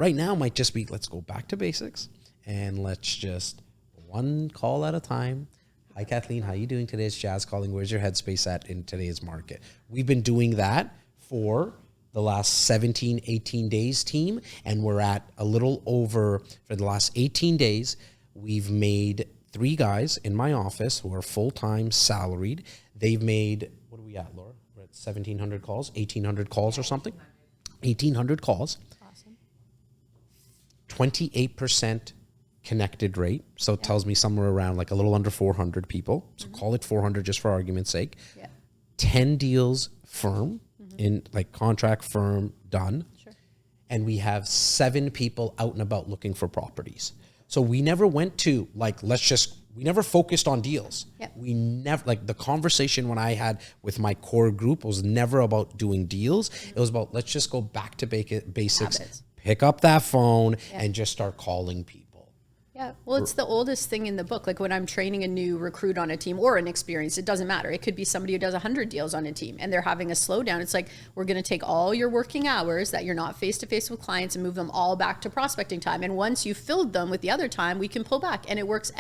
right now might just be, let's go back to basics and let's just one call at a time. Hi, Kathleen. How you doing today? It's Jazz calling. Where's your headspace at in today's market? We've been doing that for the last 17, 18 days, team. And we're at a little over, for the last 18 days, we've made 3 guys in my office who are full-time salaried. They've made, what are we at, Laura? We're at 1,700 calls, 1,800 calls or something? 1,800 calls. Awesome. 28% connected rate. So it tells me somewhere around like a little under 400 people. So call it 400 just for argument's sake. 10 deals firm, in like contract firm done. Sure. And we have 7 people out and about looking for properties. So we never went to like, we never focused on deals. Yep. We never, like the conversation when I had with my core group was never about doing deals. It was about, let's just go back to basics, Habits. pick up that phone and just start calling people. Yeah, well, it's the oldest thing in the book. Like when I'm training a new recruit on a team or an experience, it doesn't matter. It could be somebody who does 100 deals on a team and they're having a slowdown. It's like, we're going to take all your working hours that you're not face-to-face with clients and move them all back to prospecting time. And once you filled them with the other time, we can pull back. And it works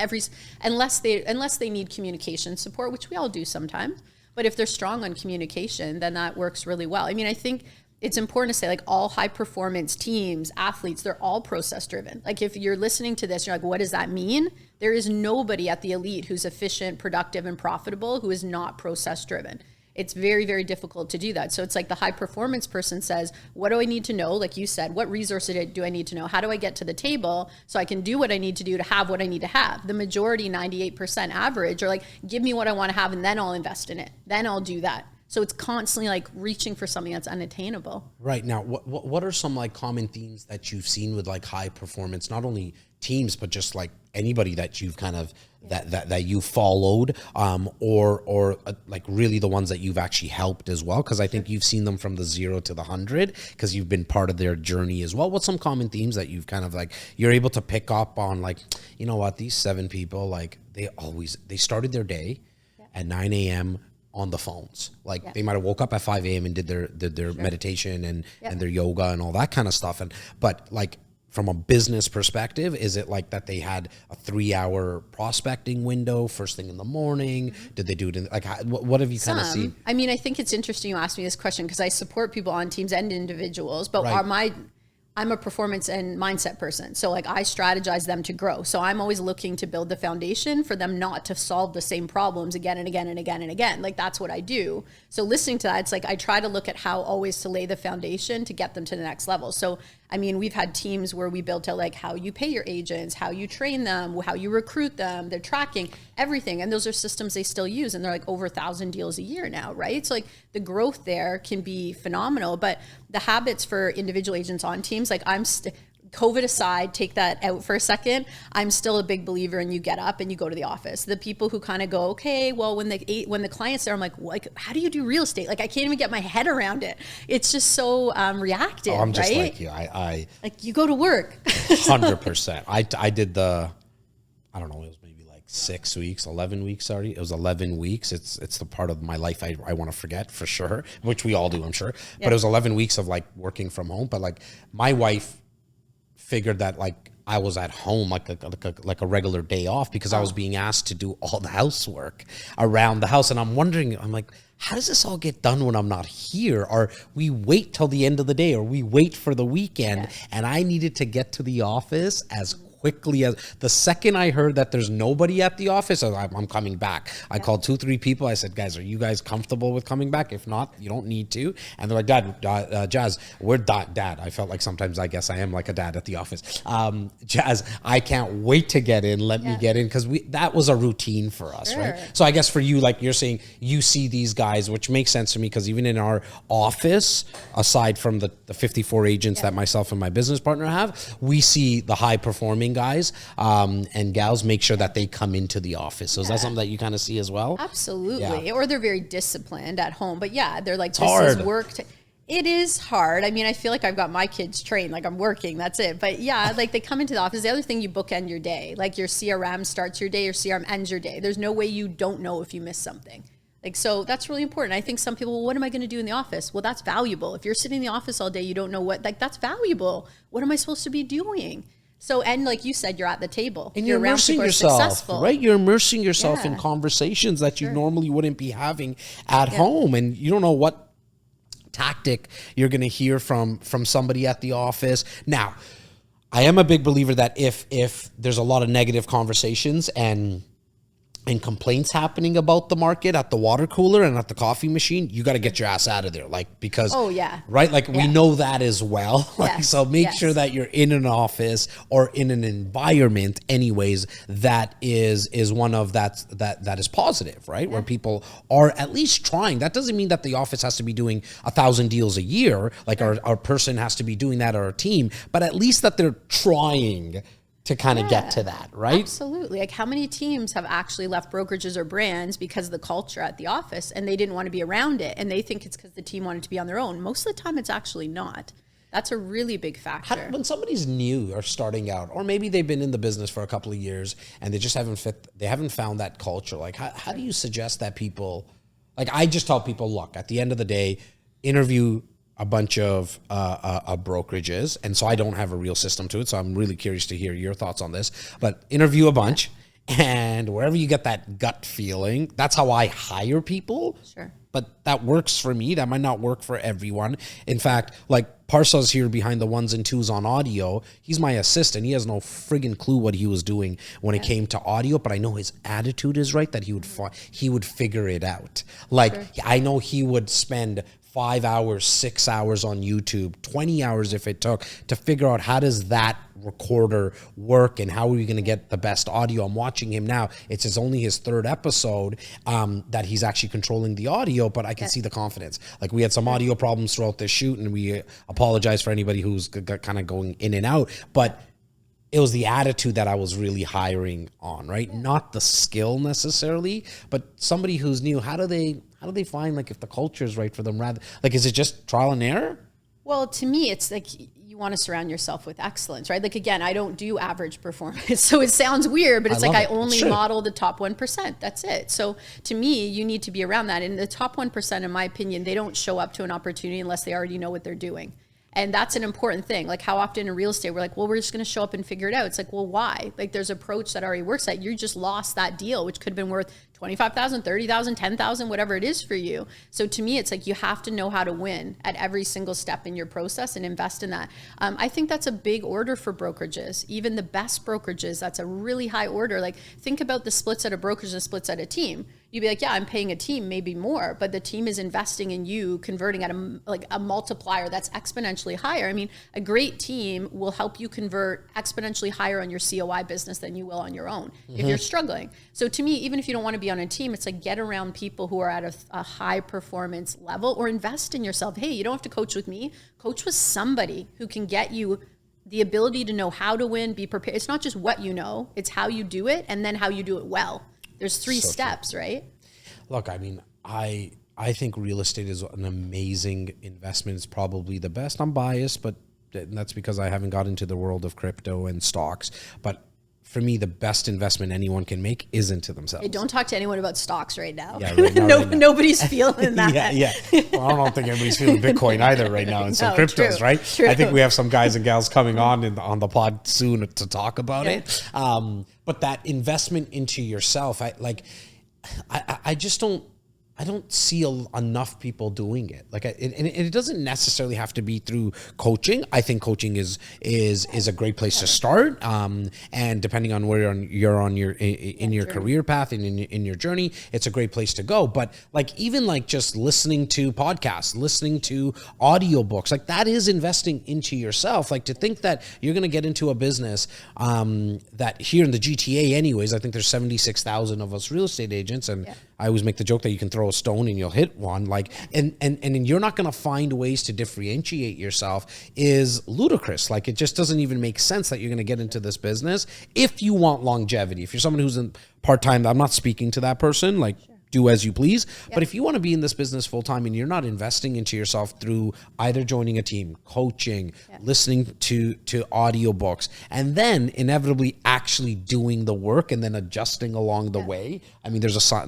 unless they need communication support, which we all do sometimes. But if they're strong on communication, then that works really well. I mean, I think it's important to say, like, all high performance teams, athletes, they're all process driven. Like if you're listening to this, you're like, what does that mean? There is nobody at the elite who's efficient, productive, and profitable who is not process driven. It's very, very difficult to do that. So it's like the high performance person says, what do I need to know? Like you said, what resources do I need to know? How do I get to the table so I can do what I need to do to have what I need to have? The majority, 98% average, are like, give me what I want to have and then I'll invest in it. Then I'll do that. So it's constantly like reaching for something that's unattainable. Right. Now, what are some like common themes that you've seen with like high performance, not only teams, but just like anybody that you've kind of, that you followed, or like really the ones that you've actually helped as well? Because I think you've seen them from the 0 to the 100 because you've been part of their journey as well. What's some common themes that you've kind of like, you're able to pick up on, like, you know what, these 7 people, like they started their day at 9 a.m. on the phones. Like they might have woke up at 5 a.m. and did their meditation and their yoga and all that kind of stuff. But like from a business perspective, is it like that they had a 3-hour prospecting window first thing in the morning? Did they do it in like, what have you kind of seen? I mean, I think it's interesting you asked me this question because I support people on teams and individuals, but I'm a performance and mindset person. So like I strategize them to grow. So I'm always looking to build the foundation for them not to solve the same problems again and again and again and again. Like that's what I do. So listening to that, it's like I try to look at how always to lay the foundation to get them to the next level. So I mean, we've had teams where we built out like how you pay your agents, how you train them, how you recruit them, they're tracking everything. And those are systems they still use. And they're like over 1,000 deals a year now, right? So like the growth there can be phenomenal, but the habits for individual agents on teams, like COVID aside, take that out for a second. I'm still a big believer in you get up and you go to the office. The people who kind of go, okay, well, when the client's there, I'm like, how do you do real estate? Like, I can't even get my head around it. It's just so reactive, I'm just right? like you. I like you go to work. 100%. I did I don't know, it was maybe like 6 weeks, 11 weeks already. It was 11 weeks. It's the part of my life I want to forget for sure, which we all do, I'm sure. But it was 11 weeks of like working from home. But like my wife figured that like I was at home like a regular day off because I was being asked to do all the housework around the house. And I'm wondering, I'm like, how does this all get done when I'm not here? Or we wait till the end of the day, or we wait for the weekend. And I needed to get to the office as quickly as the second I heard that there's nobody at the office, I'm coming back. I called 2-3 people. I said, guys, are you guys comfortable with coming back? If not, you don't need to. And they're like, Dad, Jazz, we're dad. I felt like sometimes I guess I am like a dad at the office. Jazz, I can't wait to get in. Let me get in, because that was a routine for us, right? So I guess for you, like you're saying, you see these guys, which makes sense to me, because even in our office, aside from the 54 agents that myself and my business partner have, we see the high performing guys and gals make sure that they come into the office. So is that something that you kind of see as well? Absolutely. Or they're very disciplined at home, but they're like, this hard. is work. It is hard. I mean, I feel like I've got my kids trained, like I'm working, that's it. But like they come into the office. The other thing, you bookend your day. Like your CRM starts your day, your CRM ends your day. There's no way you don't know if you miss something. Like, so that's really important. I think some people, well, what am I going to do in the office? Well, that's valuable. If you're sitting in the office all day, you don't know what, like, that's valuable. What am I supposed to be doing? So, and like you said, you're at the table. And you're immersing yourself, right? You're immersing yourself in conversations that you normally wouldn't be having at home. And you don't know what tactic you're going to hear from somebody at the office. Now, I am a big believer that if there's a lot of negative conversations and complaints happening about the market at the water cooler and at the coffee machine, you got to get your ass out of there. Like, because, right? Like we know that as well. Like, so make sure that you're in an office or in an environment anyways, that is one of that is positive, right? Where people are at least trying. That doesn't mean that the office has to be doing 1,000 deals a year. Like our person has to be doing that, or our team, but at least that they're trying to kind of get to that, right? Absolutely. Like, how many teams have actually left brokerages or brands because of the culture at the office and they didn't want to be around it, and they think it's because the team wanted to be on their own. Most of the time, it's actually not. That's a really big factor. When somebody's new or starting out, or maybe they've been in the business for a couple of years and they just haven't found that culture. Like, how do you suggest that people, like, I just tell people, look, at the end of the day, interview a bunch of brokerages, and so I don't have a real system to it, so I'm really curious to hear your thoughts on this. But interview a bunch, and wherever you get that gut feeling, that's how I hire people. Sure. But that works for me. That might not work for everyone. In fact, like Parsa's here behind the ones and twos on audio. He's my assistant. He has no friggin' clue what he was doing when it came to audio, but I know his attitude is right, that he would figure it out. Like, I know he would spend 5 hours, 6 hours on YouTube, 20 hours if it took, to figure out how does that recorder work and how are we going to get the best audio. I'm watching him now. It's only his third episode that he's actually controlling the audio, but I can see the confidence. Like, we had some audio problems throughout this shoot, and we apologize for anybody who's kind of going in and out, but it was the attitude that I was really hiring on, right? Not the skill necessarily, but somebody who's new. How do they find, like, if the culture is right for them? Rather, like, is it just trial and error? Well, to me, it's like you want to surround yourself with excellence, right? Like, again, I don't do average performance, so it sounds weird, but it's like I only model the top 1%. That's it. So to me, you need to be around that. And the top 1%, in my opinion, they don't show up to an opportunity unless they already know what they're doing. And that's an important thing. Like, how often in real estate, we're like, well, we're just going to show up and figure it out. It's like, well, why? Like, there's an approach that already works that you just lost that deal, which could have been worth 25,000, 30,000, 10,000, whatever it is for you. So to me, it's like you have to know how to win at every single step in your process and invest in that. I think that's a big order for brokerages. Even the best brokerages, that's a really high order. Like, think about the splits at a brokerage and splits at a team. You'd be like, yeah, I'm paying a team maybe more, but the team is investing in you, converting at a multiplier that's exponentially higher. I mean, a great team will help you convert exponentially higher on your COI business than you will on your own if you're struggling. So to me, even if you don't want to be on a team, it's like, get around people who are at a high performance level, or invest in yourself. Hey, you don't have to coach with me. Coach with somebody who can get you the ability to know how to win, be prepared. It's not just what you know, it's how you do it, and then how you do it well. There's three steps, right? Look, I mean, I think real estate is an amazing investment. It's probably the best. I'm biased, but that's because I haven't got into the world of crypto and stocks. But for me, the best investment anyone can make is into themselves. Hey, don't talk to anyone about stocks right now. Yeah, right now, right now. Nobody's feeling that. Yeah. Well, I don't think anybody's feeling Bitcoin either right now, and some cryptos, right? True. I think we have some guys and gals coming on the pod soon to talk about it. But that investment into yourself, I just don't see enough people doing it. Like, and it doesn't necessarily have to be through coaching. I think coaching is a great place to start. And depending on where you're on your career path and in your journey, it's a great place to go. But like, even like just listening to podcasts, listening to audiobooks, like that is investing into yourself. Like, to think that you're going to get into a business that here in the GTA anyways, I think there's 76,000 of us real estate agents, and I always make the joke that you can throw a stone and you'll hit one. Like, and you're not going to find ways to differentiate yourself is ludicrous. Like, it just doesn't even make sense that you're going to get into this business if you want longevity. If you're someone who's in part-time, I'm not speaking to that person. Like, do as you please. But if you want to be in this business full time and you're not investing into yourself through either joining a team, coaching, listening to audiobooks, and then inevitably actually doing the work and then adjusting along the way. I mean, there's an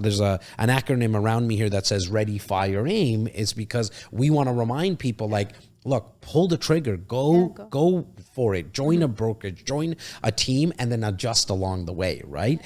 acronym around me here that says ready, fire, aim, is because we want to remind people like, look, pull the trigger, go for it, join a brokerage, join a team, and then adjust along the way, right?